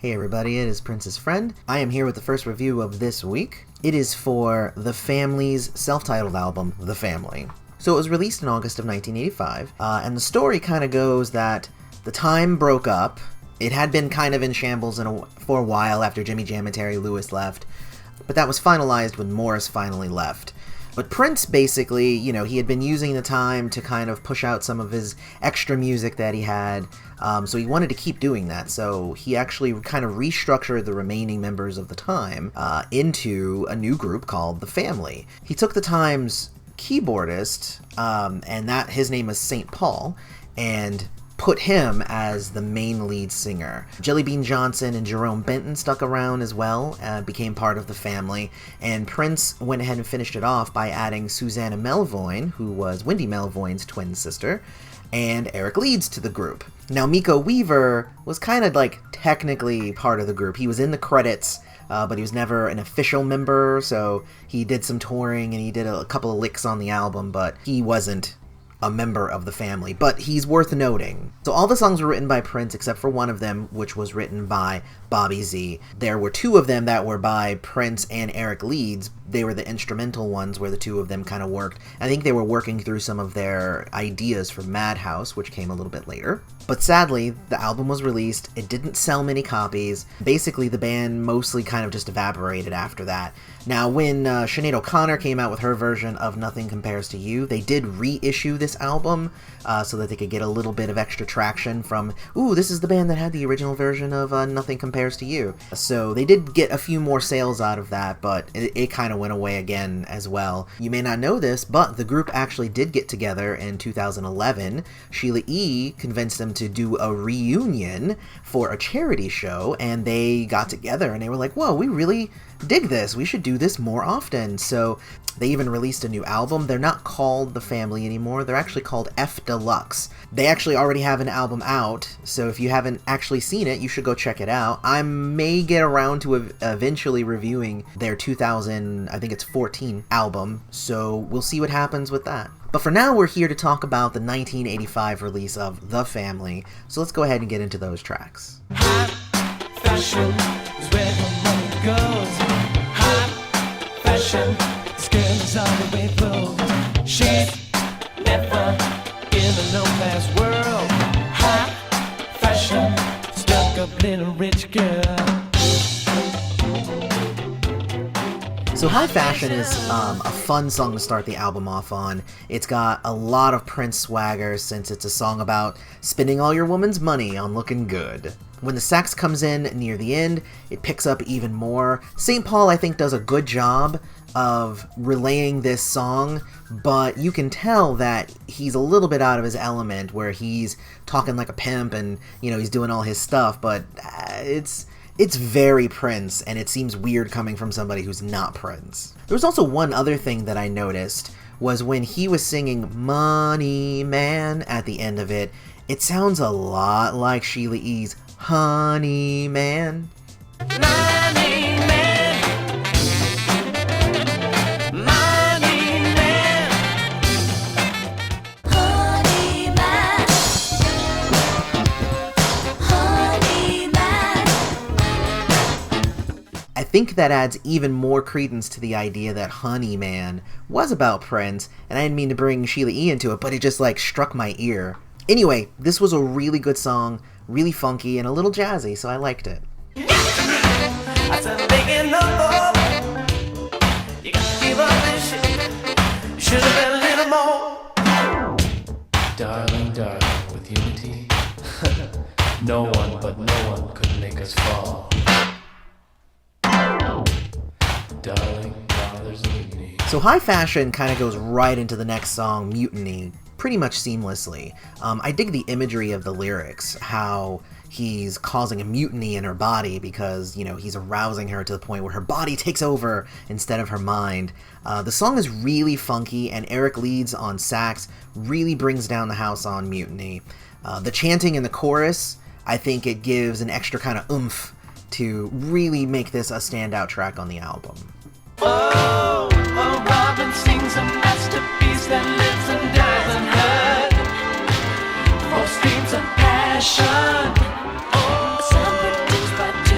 Hey everybody, it is Prince's Friend. I am here with the first review of this week. It is for The Family's self-titled album, The Family. So it was released in August of 1985, and the story kind of goes that the time broke up. It had been kind of in shambles for a while after Jimmy Jam and Terry Lewis left, but that was finalized when Morris finally left. But Prince basically, he had been using the time to kind of push out some of his extra music that he had, so he wanted to keep doing that. So he actually kind of restructured the remaining members of the Time into a new group called The Family. He took the Time's keyboardist, and that his name is St. Paul, and put him as the main lead singer. Jelly Bean Johnson and Jerome Benton stuck around as well, became part of The Family, and Prince went ahead and finished it off by adding Susannah Melvoin, who was Wendy Melvoin's twin sister, and Eric Leeds to the group. Now, Miko Weaver was kind of like technically part of the group. He was in the credits, but he was never an official member, so he did some touring and he did a couple of licks on the album, but he wasn't a member of The Family, but he's worth noting. So all the songs were written by Prince except for one of them, which was written by Bobby Z. There were two of them that were by Prince and Eric Leeds. They were the instrumental ones where the two of them kind of worked. I think they were working through some of their ideas for Madhouse, which came a little bit later. But sadly, the album was released. It didn't sell many copies. Basically, the band mostly kind of just evaporated after that. Now, when Sinead O'Connor came out with her version of Nothing Compares to You, they did reissue this album so that they could get a little bit of extra traction from, ooh, this is the band that had the original version of Nothing Compares to You. So they did get a few more sales out of that, but it kind of went away again as well. You may not know this, but the group actually did get together in 2011. Sheila E. convinced them to do a reunion for a charity show, and they got together and they were like, whoa, we really dig this. We should do this more often. So they even released a new album. They're not called The Family anymore. They're actually called F Deluxe. They actually already have an album out, so if you haven't actually seen it, you should go check it out. I may get around to eventually reviewing their 2014 album, so we'll see what happens with that. But for now, we're here to talk about the 1985 release of The Family, so let's go ahead and get into those tracks. Hot fashion is where the money goes. Hot fashion, this girl is on the way flow. She's never in a low-class world. Hot fashion, stuck up little rich girl. So High Fashion is a fun song to start the album off on. It's got a lot of Prince swagger since it's a song about spending all your woman's money on looking good. When the sax comes in near the end, it picks up even more. St. Paul, I think, does a good job of relaying this song, but you can tell that he's a little bit out of his element where he's talking like a pimp and, he's doing all his stuff, but it's very Prince, and it seems weird coming from somebody who's not Prince. There was also one other thing that I noticed, was when he was singing Money Man at the end of it, it sounds a lot like Sheila E.'s Honey Man. Money man, money man, Honey man, honey man. I think that adds even more credence to the idea that Honey Man was about Prince, and I didn't mean to bring Sheila E. into it, but it just struck my ear. Anyway, this was a really good song, really funky, and a little jazzy, so I liked it. I said making love. You gotta give up this shit. You should have been a little more. Darling, darling, with unity, no one could make us fall. Darling, there's mutiny. So High Fashion kind of goes right into the next song, Mutiny, pretty much seamlessly. I dig the imagery of the lyrics, how he's causing a mutiny in her body because, he's arousing her to the point where her body takes over instead of her mind. The song is really funky, and Eric Leeds on sax really brings down the house on Mutiny. The chanting in the chorus, I think it gives an extra kind of oomph to really make this a standout track on the album. Oh, Robin sings a masterpiece that lives and dies unheard. For streams of passion. Oh, some produced by two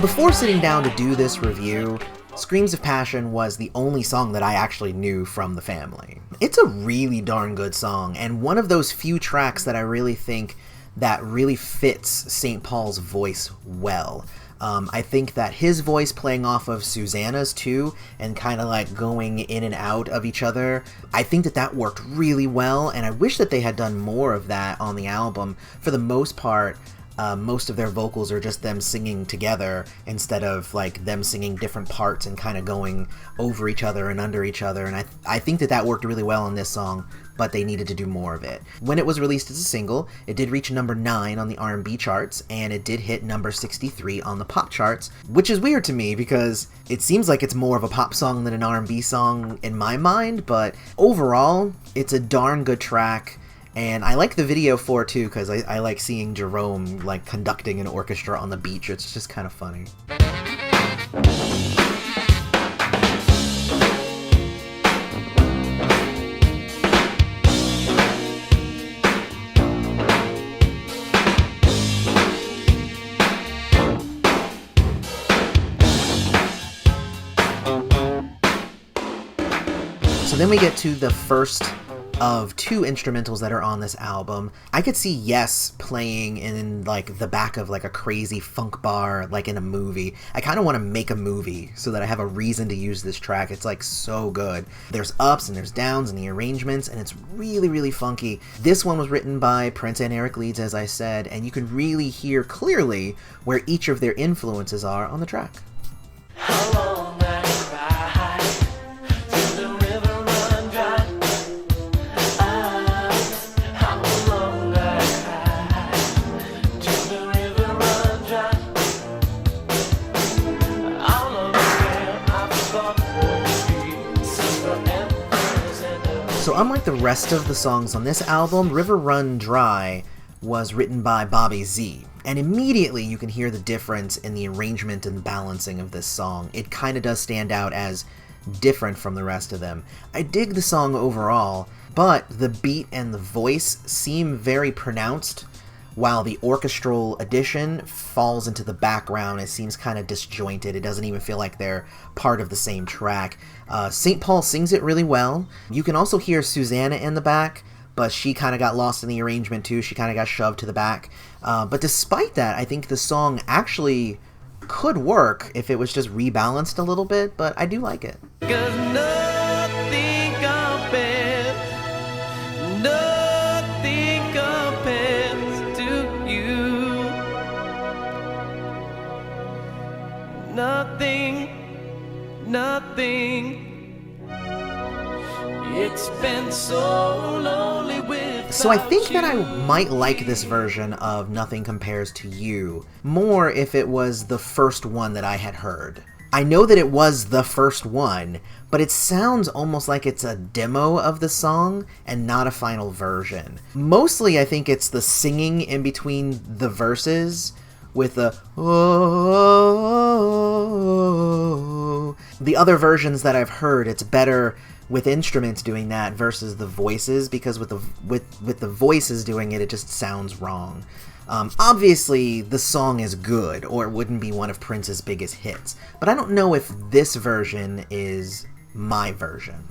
So before sitting down to do this review, Screams of Passion was the only song that I actually knew from the family. It's a really darn good song, and one of those few tracks that I really think that really fits St. Paul's voice well. I think that his voice playing off of Susannah's too, and kind of like going in and out of each other, I think that that worked really well, and I wish that they had done more of that on the album. For the most part, most of their vocals are just them singing together instead of like them singing different parts and kind of going over each other and under each other, and I think that that worked really well on this song, but they needed to do more of it. When it was released as a single, it did reach number 9 on the R&B charts, and it did hit number 63 on the pop charts, which is weird to me because it seems like it's more of a pop song than an R&B song in my mind, but overall, it's a darn good track. And I like the video for it too, because I like seeing Jerome like conducting an orchestra on the beach. It's just kind of funny. So then we get to the first of 2 instrumentals that are on this album. I could see Yes playing in like the back of like a crazy funk bar, like in a movie. I kind of want to make a movie so that I have a reason to use this track. It's like so good. There's ups and there's downs in the arrangements, and it's really, really funky. This one was written by Prince and Eric Leeds, as I said, and you can really hear clearly where each of their influences are on the track. How long I cried till the river run dry. How long I cried till the river run dry. All of the air I forgot the silver embers and So unlike the rest of the songs on this album, River Run Dry was written by Bobby Z. And immediately you can hear the difference in the arrangement and balancing of this song. It kind of does stand out as different from the rest of them. I dig the song overall, but the beat and the voice seem very pronounced, while the orchestral addition falls into the background. It seems kind of disjointed. It doesn't even feel like they're part of the same track. St. Paul sings it really well. You can also hear Susannah in the back, but she kind of got lost in the arrangement too. She kind of got shoved to the back. But despite that, I think the song actually could work if it was just rebalanced a little bit, but I do like it. 'cause nothing compares to you. Nothing. It's been so lonely without So I think that I you. might like this version of Nothing Compares to You more if it was the first one that I had heard. I know that it was the first one, but it sounds almost like it's a demo of the song and not a final version. Mostly I think it's the singing in between the verses with the oh. The other versions that I've heard, it's better with instruments doing that versus the voices, because with the voices doing it, it just sounds wrong. Obviously, the song is good, or it wouldn't be one of Prince's biggest hits, but I don't know if this version is my version.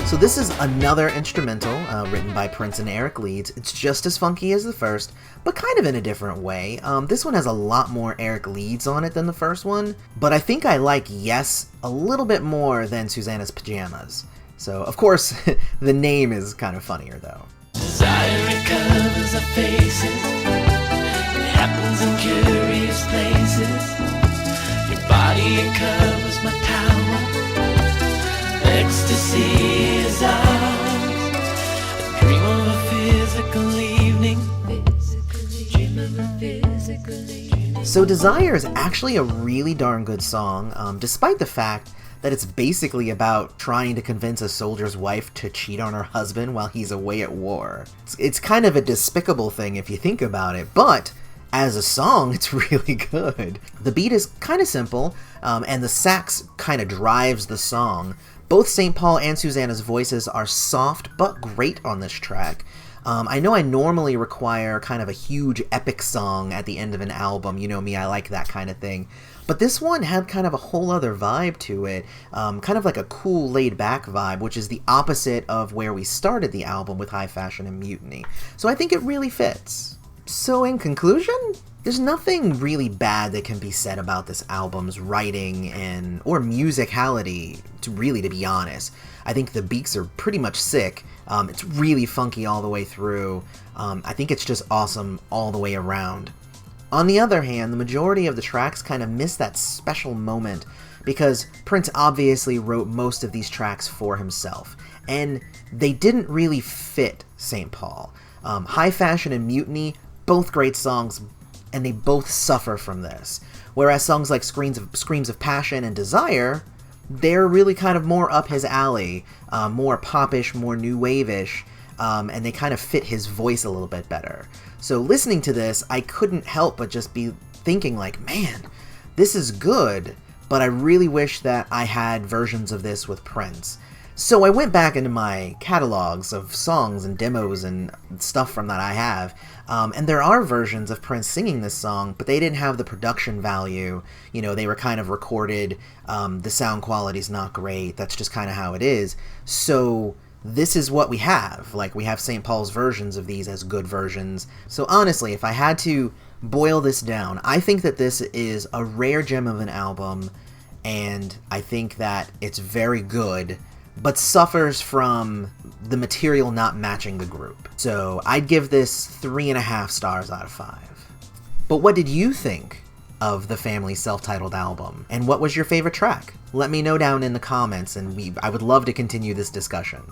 So this is another instrumental written by Prince and Eric Leeds. It's just as funky as the first, but kind of in a different way. This one has a lot more Eric Leeds on it than the first one, but I think I like Yes a little bit more than Susannah's Pajamas. So, of course, the name is kind of funnier, though. Desire recovers our faces. It happens in curious places. Your body, it covers my tower. Ecstasy is ours. A dream of a physical evening. Dream of a physical evening. So Desire is actually a really darn good song, despite the fact that it's basically about trying to convince a soldier's wife to cheat on her husband while he's away at war. It's kind of a despicable thing if you think about it, but as a song, it's really good. The beat is kind of simple, and the sax kind of drives the song. Both St. Paul and Susannah's voices are soft but great on this track. I know I normally require kind of a huge epic song at the end of an album. You know me, I like that kind of thing. But this one had kind of a whole other vibe to it, kind of like a cool laid-back vibe, which is the opposite of where we started the album with High Fashion and Mutiny. So I think it really fits. So in conclusion, there's nothing really bad that can be said about this album's writing or musicality, to be honest. I think the beats are pretty much sick. It's really funky all the way through. I think it's just awesome all the way around. On the other hand, the majority of the tracks kind of miss that special moment because Prince obviously wrote most of these tracks for himself, and they didn't really fit St. Paul. High Fashion and Mutiny, both great songs, and they both suffer from this. Whereas songs like Screams of Passion and Desire, they're really kind of more up his alley, more popish, more new wave-ish, and they kind of fit his voice a little bit better. So listening to this, I couldn't help but just be thinking like, man, this is good, but I really wish that I had versions of this with Prince. So I went back into my catalogs of songs and demos and stuff from that I have, and there are versions of Prince singing this song, but they didn't have the production value. You know, they were kind of recorded, the sound quality's not great, that's just kind of how it is. So this is what we have. Like, we have St. Paul's versions of these as good versions. So honestly, if I had to boil this down, I think that this is a rare gem of an album, and I think that it's very good, but suffers from the material not matching the group. So I'd give this 3.5 stars out of 5. But what did you think of the Family's self-titled album? And what was your favorite track? Let me know down in the comments, and I would love to continue this discussion.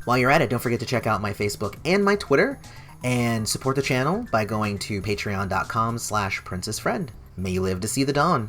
While you're at it, don't forget to check out my Facebook and my Twitter, and support the channel by going to patreon.com/princessfriend. May you live to see the dawn.